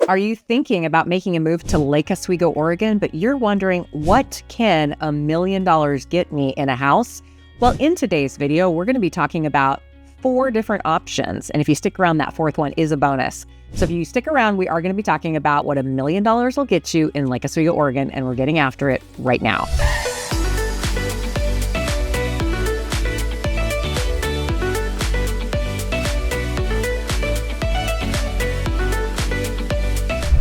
Are you thinking about making a move to Lake Oswego, Oregon, but you're wondering, what can $1 million get me in a house? Well, in today's video, we're going to be talking about 4 different options. And if you stick around, that 4th one is a bonus. So if you stick around, we are going to be talking about what $1 million will get you in Lake Oswego, Oregon, and we're getting after it right now.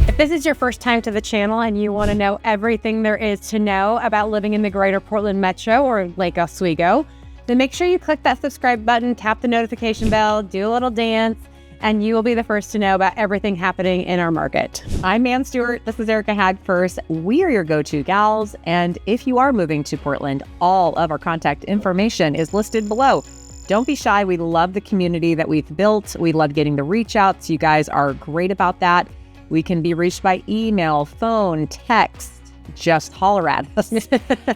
If this is your first time to the channel and you want to know everything there is to know about living in the greater Portland Metro or Lake Oswego, then make sure you click that subscribe button, tap the notification bell, do a little dance, and you will be the first to know about everything happening in our market. I'm Nan Stewart. This is Erica Hagfirst. We are your go-to gals. And if you are moving to Portland, all of our contact information is listed below. Don't be shy. We love the community that we've built. We love getting the reach outs. You guys are great about that. We can be reached by email, phone, text. Just holler at us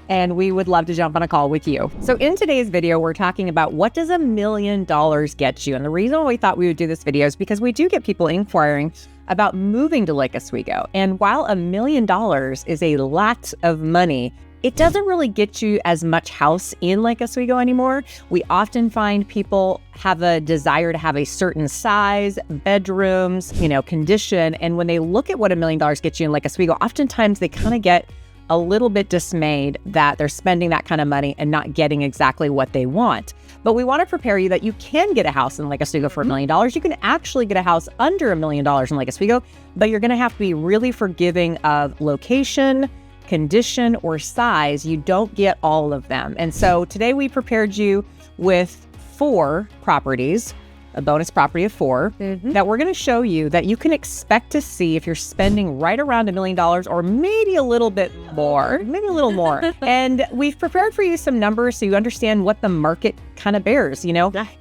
and we would love to jump on a call with you. So in today's video, we're talking about what does $1 million get you? And the reason we thought we would do this video is because we do get people inquiring about moving to Lake Oswego. And while $1 million is a lot of money, it doesn't really get you as much house in Lake Oswego anymore. We often find people have a desire to have a certain size, bedrooms, condition. And when they look at what $1 million gets you in Lake Oswego, oftentimes they kind of get a little bit dismayed that they're spending that kind of money and not getting exactly what they want. But we want to prepare you that you can get a house in Lake Oswego for $1 million. You can actually get a house under $1 million in Lake Oswego, but you're going to have to be really forgiving of location, condition, or size. You don't get all of them. And so today we prepared you with 4 properties, a bonus property of 4, that we're going to show you that you can expect to see if you're spending right around $1 million or maybe a little bit more, maybe a little more. And we've prepared for you some numbers so you understand what the market kind of bears.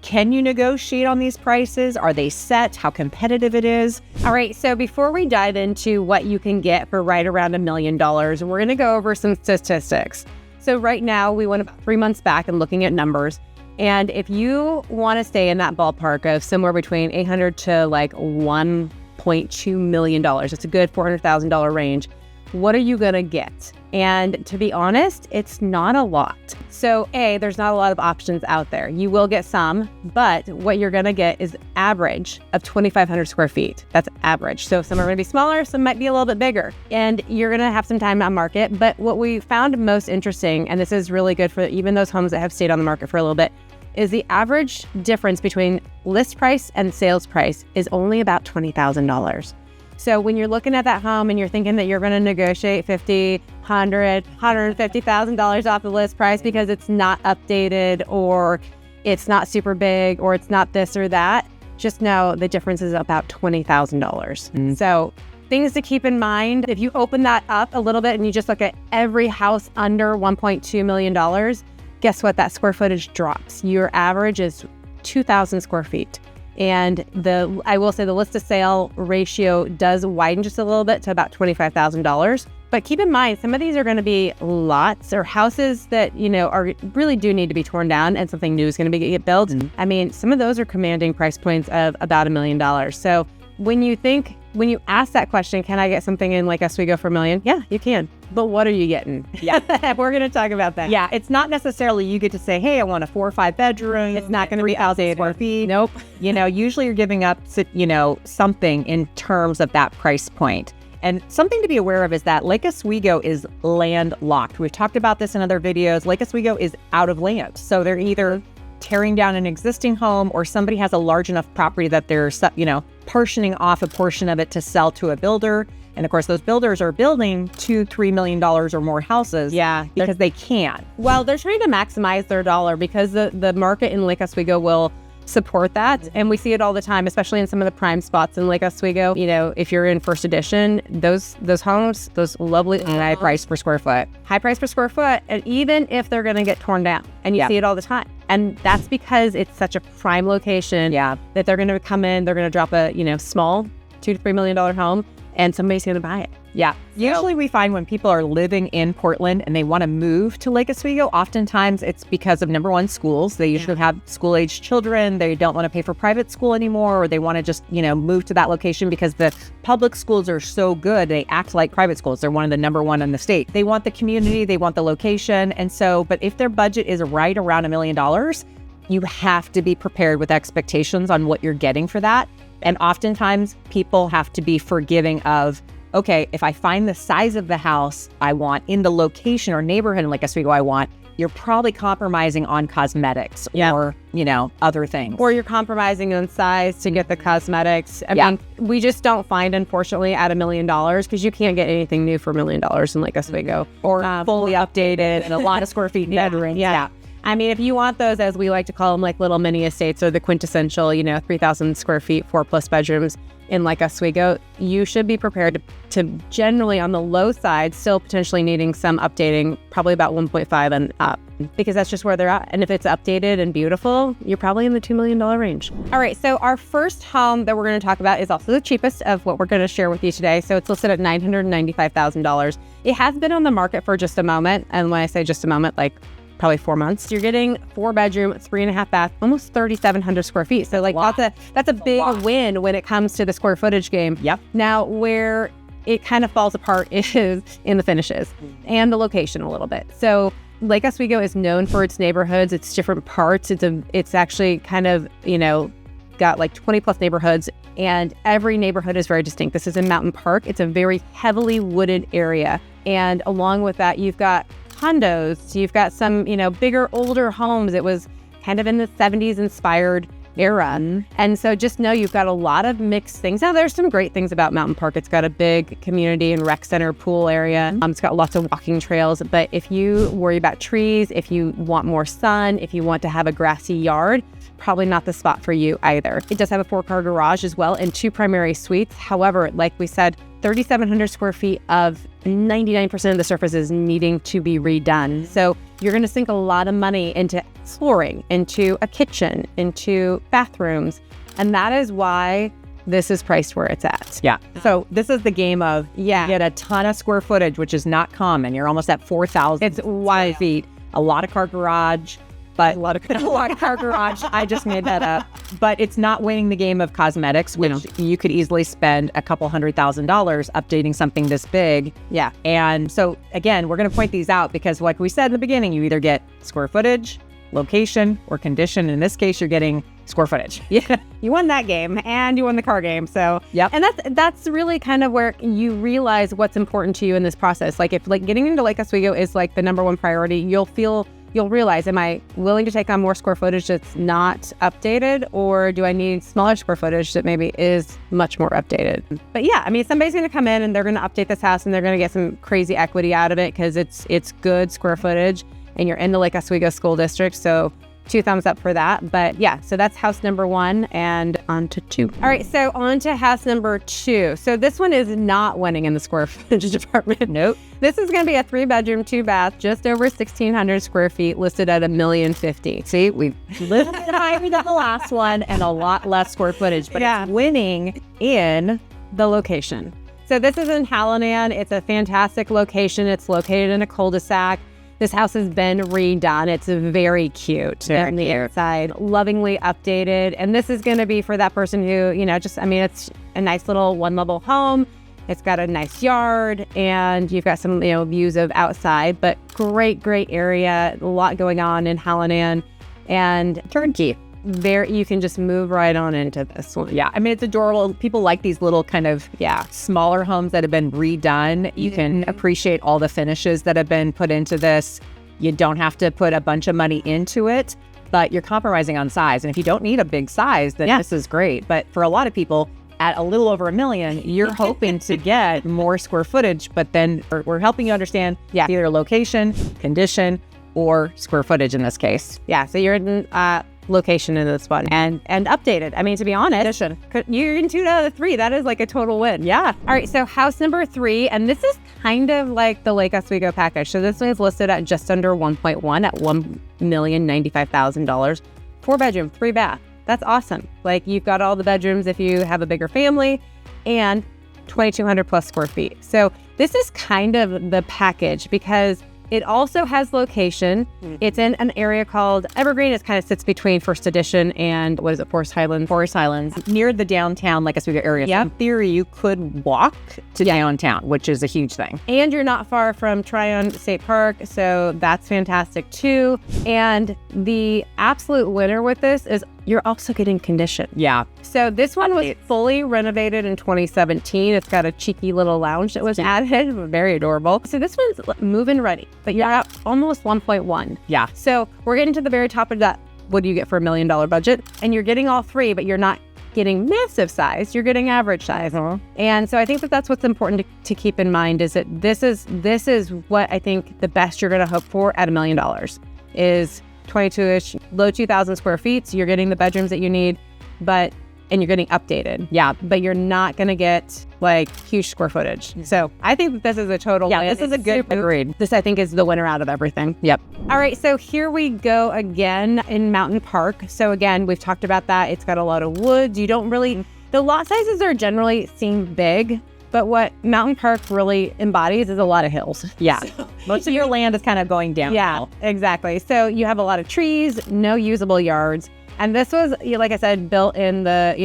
Can you negotiate on these prices? Are they set? How competitive it is? All right, so before we dive into what you can get for right around $1 million, we're going to go over some statistics. So right now, we went about 3 months back and looking at numbers. And if you want to stay in that ballpark of somewhere between $800,000 to like $1.2 million, it's a good $400,000 range, what are you going to get? And to be honest, it's not a lot. So there's not a lot of options out there. You will get some, but what you're going to get is average of 2,500 square feet. That's average. So some are going to be smaller, some might be a little bit bigger, and you're going to have some time on market. But what we found most interesting, and this is really good for even those homes that have stayed on the market for a little bit, is the average difference between list price and sales price is only about $20,000. So when you're looking at that home and you're thinking that you're going to negotiate $50,000, $100,000, $150,000 off the list price because it's not updated or it's not super big or it's not this or that, just know the difference is about $20,000. So things to keep in mind, if you open that up a little bit and you just look at every house under $1.2 million, guess what? That square footage drops. Your average is 2,000 square feet. And I will say the list to sale ratio does widen just a little bit to about $25,000. But keep in mind, some of these are going to be lots or houses that, really do need to be torn down and something new is going to get built. I mean, some of those are commanding price points of about $1 million. So when you ask that question, can I get something in Lake Oswego for $1 million? Yeah, you can. But what are you getting? Yeah. We're going to talk about that. Yeah, it's not necessarily you get to say, hey, I want a 4 or 5 bedroom. It's not going to be 3,000 square feet. Nope. Usually you're giving up, something in terms of that price point. And something to be aware of is that Lake Oswego is landlocked. We've talked about this in other videos. Lake Oswego is out of land. So they're either tearing down an existing home or somebody has a large enough property that they're, partitioning off a portion of it to sell to a builder. And of course, those builders are building $2-3 million or more houses. Yeah, because they can. Well, they're trying to maximize their dollar because the market in Lake Oswego will support that. And we see it all the time, especially in some of the prime spots in Lake Oswego. If you're in first edition, those homes, those lovely high price per square foot. And even if they're going to get torn down, and you see it all the time. And that's because it's such a prime location that they're going to come in, they're going to drop a, small $2 to $3 million home, and somebody's going to buy it. Yeah. Usually we find when people are living in Portland and they want to move to Lake Oswego, oftentimes it's because of, number one, schools. They usually have school-aged children. They don't want to pay for private school anymore, or they want to just, move to that location because the public schools are so good. They act like private schools. They're one of the number one in the state. They want the community. They want the location. And so, but if their budget is right around $1 million, you have to be prepared with expectations on what you're getting for that. And oftentimes people have to be forgiving of, okay, if I find the size of the house I want in the location or neighborhood in Lake Oswego I want, you're probably compromising on cosmetics or, other things. Or you're compromising on size to get the cosmetics. I mean, we just don't find, unfortunately, at $1 million, because you can't get anything new for $1 million in Lake Oswego. Or fully updated and a lot of square feet in bedrooms. Yeah. I mean, if you want those, as we like to call them, like little mini estates, or the quintessential, 3,000 square feet, 4+ bedrooms in Lake Oswego, you should be prepared to generally, on the low side, still potentially needing some updating, probably about 1.5 and up, because that's just where they're at. And if it's updated and beautiful, you're probably in the $2 million range. All right, so our first home that we're going to talk about is also the cheapest of what we're going to share with you today. So it's listed at $995,000. It has been on the market for just a moment. And when I say just a moment, like probably 4 months. You're getting 4-bedroom, 3.5 bath, almost 3,700 square feet. So like that's a big win when it comes to the square footage game. Yep. Now where it kind of falls apart is in the finishes and the location a little bit. So Lake Oswego is known for its neighborhoods, its different parts. It's actually kind of, got like 20+ neighborhoods, and every neighborhood is very distinct. This is in Mountain Park. It's a very heavily wooded area. And along with that, you've got condos, you've got some, bigger, older homes. It was kind of in the 70s inspired era. And so just know you've got a lot of mixed things. Now, there's some great things about Mountain Park. It's got a big community and rec center pool area. It's got lots of walking trails. But if you worry about trees, if you want more sun, if you want to have a grassy yard, probably not the spot for you either. It does have a 4-car garage as well and 2 primary suites. However, like we said, 3,700 square feet of 99% of the surface is needing to be redone. So you're going to sink a lot of money into flooring, into a kitchen, into bathrooms. And that is why this is priced where it's at. Yeah. So this is the game of you get a ton of square footage, which is not common. You're almost at 4,000 square feet, a lot of car garage. But a lot of car garage. I just made that up. But it's not winning the game of cosmetics, which you could easily spend a couple $100,000 updating something this big. Yeah. And so again, we're going to point these out because, like we said in the beginning, you either get square footage, location, or condition. In this case, you're getting square footage. Yeah. You won that game and you won the car game. So yep. And that's really kind of where you realize what's important to you in this process. Like if getting into Lake Oswego is like the number one priority, you'll realize, am I willing to take on more square footage that's not updated, or do I need smaller square footage that maybe is much more updated? But yeah, I mean, somebody's going to come in and they're going to update this house and they're going to get some crazy equity out of it because it's good square footage and you're in the Lake Oswego School District. So 2 thumbs up for that. But yeah, so that's house number 1 and on to 2. All right, so on to house number 2. So this one is not winning in the square footage department. Nope. This is going to be a 3-bedroom, 2-bath, just over 1,600 square feet, listed at $1,050,000. See, we've lived higher than the last one and a lot less square footage, but it's winning in the location. So this is in Hallinan. It's a fantastic location. It's located in a cul-de-sac. This house has been redone. It's very cute on the inside, lovingly updated. And this is going to be for that person who, it's a nice little 1-level home. It's got a nice yard and you've got some, views of outside, but great area. A lot going on in Hallinan and turnkey. You can just move right on into this one. Yeah. I mean, it's adorable. People like these little kind of smaller homes that have been redone. You can appreciate all the finishes that have been put into this. You don't have to put a bunch of money into it, but you're compromising on size. And if you don't need a big size, then this is great. But for a lot of people, at a little over $1 million, you're hoping to get more square footage, but then we're helping you understand either location, condition, or square footage in this case. Yeah. So you're in location in this one and updated. I mean, to be honest, you're in 2 out of the 3. That is like a total win. Yeah. All right. So house number 3, and this is kind of like the Lake Oswego package. So this one is listed at just under 1.1 at $1,095,000. 4-bedroom, 3-bath. That's awesome. Like you've got all the bedrooms if you have a bigger family, and 2,200 plus square feet. So this is kind of the package because it also has location. It's in an area called Evergreen. It kind of sits between First Edition and Forest Highlands? Forest Highlands, near the downtown Lake Oswego area. Yep. So in theory, you could walk to downtown, which is a huge thing. And you're not far from Tryon State Park, so that's fantastic too. And the absolute winner with this is you're also getting condition. Yeah. So this one was fully renovated in 2017. It's got a cheeky little lounge that was added, very adorable. So this one's move-in ready, but you're at almost 1.1. Yeah. So we're getting to the very top of that. What do you get for $1 million budget? And you're getting all three, but you're not getting massive size. You're getting average size. And so I think that that's what's important to keep in mind is that this is what I think the best you're going to hope for at $1 million is 22-ish, low 2,000 square feet. So you're getting the bedrooms that you need, and you're getting updated. Yeah. But you're not going to get like huge square footage. So I think that this is a total win. This is a good agreed. This I think is the winner out of everything. Yep. All right. So here we go again in Mountain Park. So again, we've talked about that. It's got a lot of woods. The lot sizes are generally seem big, but what Mountain Park really embodies is a lot of hills. Yeah. So, most of your land is kind of going down. Yeah, exactly. So you have a lot of trees, no usable yards. And this was, like I said, built in their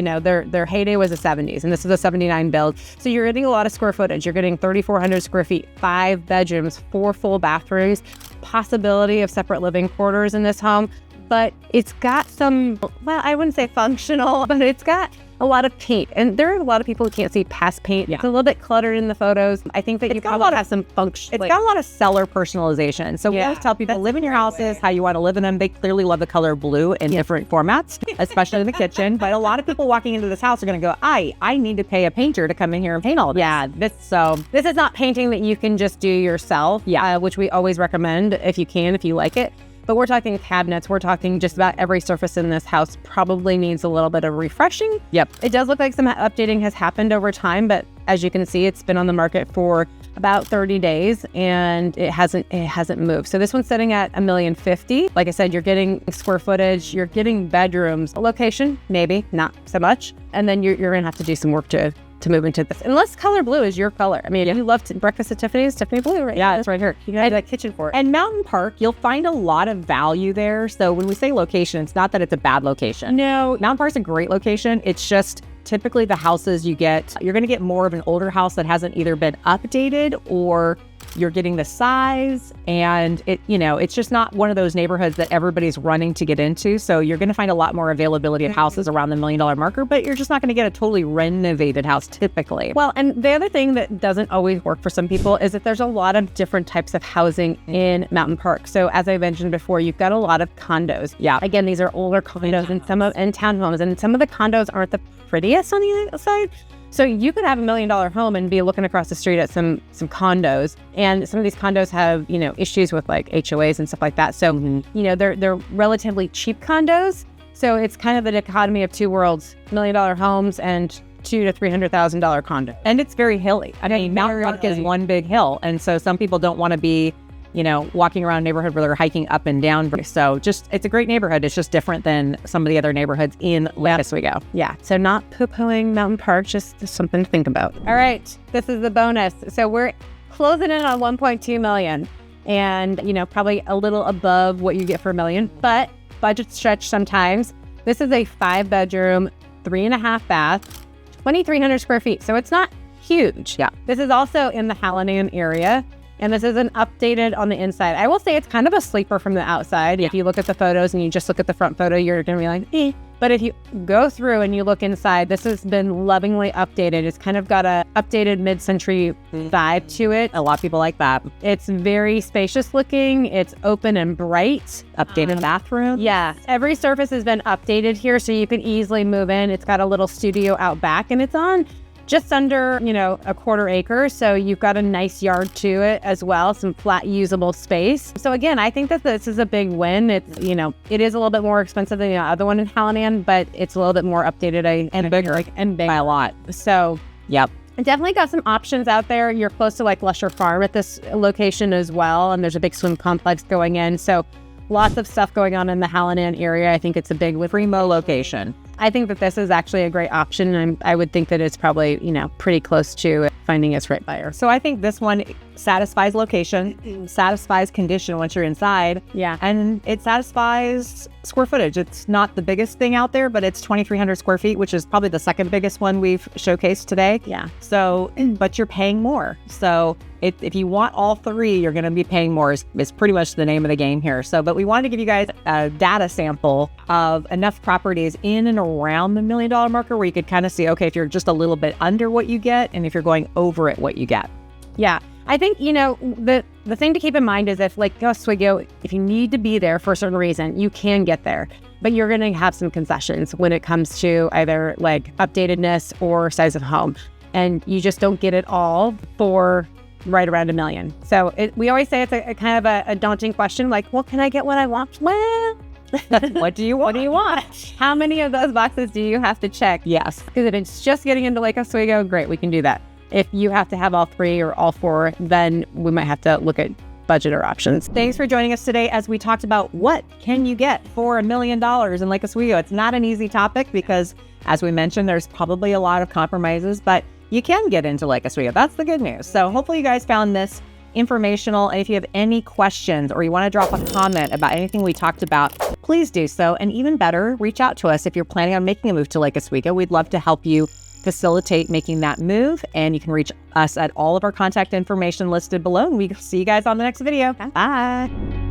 heyday was the 70s. And this is a 79 build. So you're getting a lot of square footage. You're getting 3,400 square feet, 5 bedrooms, 4 full bathrooms, possibility of separate living quarters in this home. But it's got some, well, I wouldn't say functional, but it's got a lot of paint. And there are a lot of people who can't see past paint. Yeah. It's a little bit cluttered in the photos. I think that you probably have some function. It's got a lot of seller personalization. So we always tell people, live in your houses how you want to live in them. They clearly love the color blue in different formats, especially in the kitchen. But a lot of people walking into this house are going to go, I need to pay a painter to come in here and paint all this. Yeah. This is not painting that you can just do yourself, which we always recommend if you like it. But we're talking cabinets. We're talking just about every surface in this house probably needs a little bit of refreshing. Yep. It does look like some updating has happened over time, but as you can see, it's been on the market for about 30 days and it hasn't moved. So this one's sitting at $1,050,000. Like I said, you're getting square footage, you're getting bedrooms, location, maybe not so much. And then you're going to have to do some work to move into this. Unless color blue is your color. I mean, if you love Breakfast at Tiffany's, Tiffany blue, right? Yeah, it's right here. You have that kitchen for it. And Mountain Park, you'll find a lot of value there. So when we say location, it's not that it's a bad location. No. Mountain Park's a great location. It's just typically the houses you're going to get more of an older house that hasn't either been updated or you're getting the size, and it's just not one of those neighborhoods that everybody's running to get into. So you're going to find a lot more availability of houses around the $1 million marker, but you're just not going to get a totally renovated house typically. Well, and the other thing that doesn't always work for some people is that there's a lot of different types of housing in Mountain Park. So as I mentioned before, you've got a lot of condos. Yeah. Again, these are older condos and townhomes, and some of the condos aren't the prettiest on the outside. So you could have $1 million home and be looking across the street at some condos, and some of these condos have issues with like HOAs and stuff like that. So they're relatively cheap condos. So it's kind of the dichotomy of two worlds: $1 million homes and $200,000 to $300,000 condos. And it's very hilly. I mean, Mountain Park is one big hill, and so some people don't want to be walking around a neighborhood where they're hiking up and down. So it's a great neighborhood. It's just different than some of the other neighborhoods in Linn Oswego. Yeah. So not poo-pooing Mountain Park, just something to think about. All right. This is the bonus. So we're closing in on $1.2 million and, probably a little above what you get for $1 million, but budget stretch sometimes. This is a 5-bedroom, 3.5 bath, 2,300 square feet. So it's not huge. Yeah. This is also in the Hallinan area. And this isn't updated on the inside. I will say it's kind of a sleeper from the outside. If you look at the photos and you just look at the front photo, you're going to be like, eh. But if you go through and you look inside, this has been lovingly updated. It's kind of got a updated mid-century vibe to it. A lot of people like that. It's very spacious looking. It's open and bright. Updated bathroom. Yeah. Every surface has been updated here, so you can easily move in. It's got a little studio out back, and it's on just under, a quarter acre. So you've got a nice yard to it as well, some flat usable space. So again, I think that this is a big win. It's, it is a little bit more expensive than the other one in Hallinan, but it's a little bit more updated and bigger by a lot. So yep. Definitely got some options out there. You're close to like Lusher Farm at this location as well. And there's a big swim complex going in. So lots of stuff going on in the Hallinan area. I think it's a big primo location. I think that this is actually a great option. I would think that it's probably, pretty close to finding its right buyer. So I think this one satisfies location, satisfies condition once you're inside. Yeah. And it satisfies square footage. It's not the biggest thing out there, but it's 2,300 square feet, which is probably the second biggest one we've showcased today. Yeah. So, but you're paying more. So if you want all three, you're going to be paying more is pretty much the name of the game here. So, but we wanted to give you guys a data sample of enough properties in and around the $1 million marker where you could kind of see, okay, if you're just a little bit under what you get and if you're going over it, what you get. Yeah. I think, the thing to keep in mind is if like Oswego, if you need to be there for a certain reason, you can get there, but you're going to have some concessions when it comes to either like updatedness or size of home. And you just don't get it all for right around $1 million. So we always say it's a kind of a daunting question, like, well, can I get what I want? Well, what do you want? What do you want? How many of those boxes do you have to check? Yes. Because if it's just getting into Lake Oswego, great, we can do that. If you have to have all three or all four, then we might have to look at budget or options. Thanks for joining us today as we talked about what can you get for $1 million in Lake Oswego. It's not an easy topic because, as we mentioned, there's probably a lot of compromises, but you can get into Lake Oswego. That's the good news. So hopefully you guys found this informational. And if you have any questions or you want to drop a comment about anything we talked about, please do so. And even better, reach out to us if you're planning on making a move to Lake Oswego. We'd love to help you facilitate making that move. And you can reach us at all of our contact information listed below. And we see you guys on the next video. Bye.